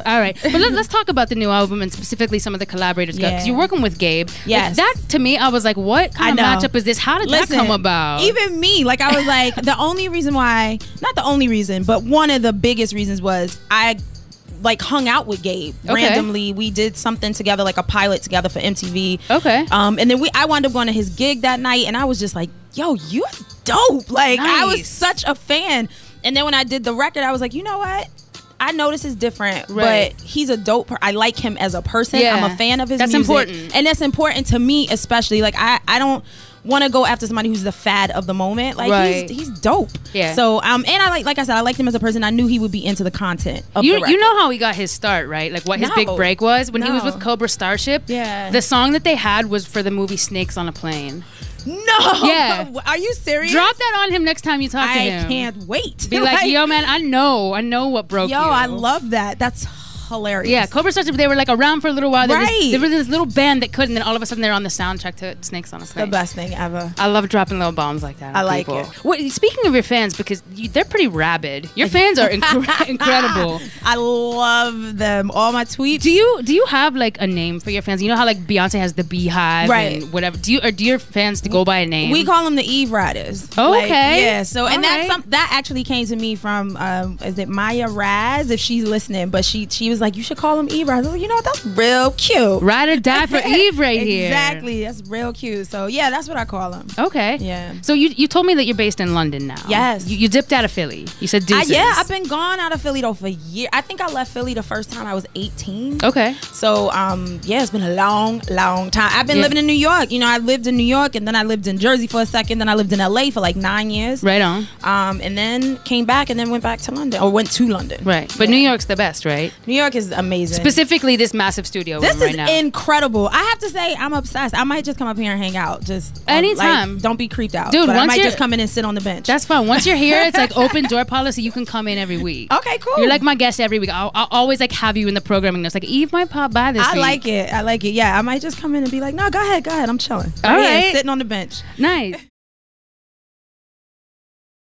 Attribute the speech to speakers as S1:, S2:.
S1: All right, but let's talk about the new album and specifically some of the collaborators. Because you're working with Gabe.
S2: Yes.
S1: Like, that to me, I was like, what kind of matchup is this? How did that come about?
S2: Even me, like I was like, the only reason why, not the only reason, but one of the biggest reasons was I like hung out with Gabe randomly. We did something together, like a pilot together for MTV.
S1: Okay.
S2: And then I wound up going to his gig that night, and I was just like, yo, you're dope. Like I was such a fan. And then when I did the record, I was like, you know what? I know this is different, but he's a dope. I like him as a person. I'm a fan of his music. That's important, and that's important to me, especially. Like I don't want to go after somebody who's the fad of the moment. Like he's dope. Yeah. So and I like I said, I liked him as a person. I knew he would be into the content of the record.
S1: You know how he got his start, right? Like what his big break was when he was with Cobra Starship. Yeah. The song that they had was for the movie Snakes on a Plane.
S2: No.
S1: Yeah.
S2: Are you serious?
S1: Drop that on him next time you talk to him.
S2: I can't wait.
S1: Be like, yo, man, I know what broke you.
S2: Yo, I love that. That's hilarious.
S1: Yeah, Cobra Starship, they were like around for a little while. They were this little band that couldn't, and then all of a sudden they're on the soundtrack to Snakes on a Plane.
S2: The best thing ever.
S1: I love dropping little bombs like that.
S2: I like it.
S1: Wait, speaking of your fans, because they're pretty rabid. Your fans are incredible.
S2: I love them. All my tweets.
S1: Do you have like a name for your fans? You know how like Beyonce has the Beehive and whatever. Do your fans go by a name?
S2: We call them the EVRaders.
S1: Oh,
S2: like,
S1: okay.
S2: Yeah. So and that actually came to me from is it Maya Raz, if she's listening, but she was like, you should call them Eve. I was like, you know what, that's real cute.
S1: Ride or die for Eve right here.
S2: Exactly, that's real cute. So yeah, that's what I call them.
S1: Okay.
S2: Yeah.
S1: So you told me that you're based in London now.
S2: Yes.
S1: You dipped out of Philly. You said deuces.
S2: Yeah, I've been gone out of Philly though for years. I think I left Philly the first time I was 18.
S1: Okay.
S2: So yeah, it's been a long time. I've been living in New York. You know, I lived in New York, and then I lived in Jersey for a second. Then I lived in LA for like 9 years.
S1: Right on.
S2: And then came back, and then went back to London, or went to London.
S1: Right. But New York's the best, right?
S2: New York is amazing.
S1: Specifically this massive studio room right now.
S2: This is incredible. I have to say, I'm obsessed. I might just come up here and hang out. Just
S1: anytime.
S2: Like, don't be creeped out.
S1: Dude,
S2: but I might just come in and sit on the bench.
S1: That's fine. Once you're here, it's like open door policy. You can come in every week.
S2: Okay, cool.
S1: You're like my guest every week. I'll always like have you in the programming notes. Like, Eve might pop by this week.
S2: I like it. Yeah, I might just come in and be like, no, go ahead. I'm chilling.
S1: All right.
S2: Sitting on the bench.
S1: Nice.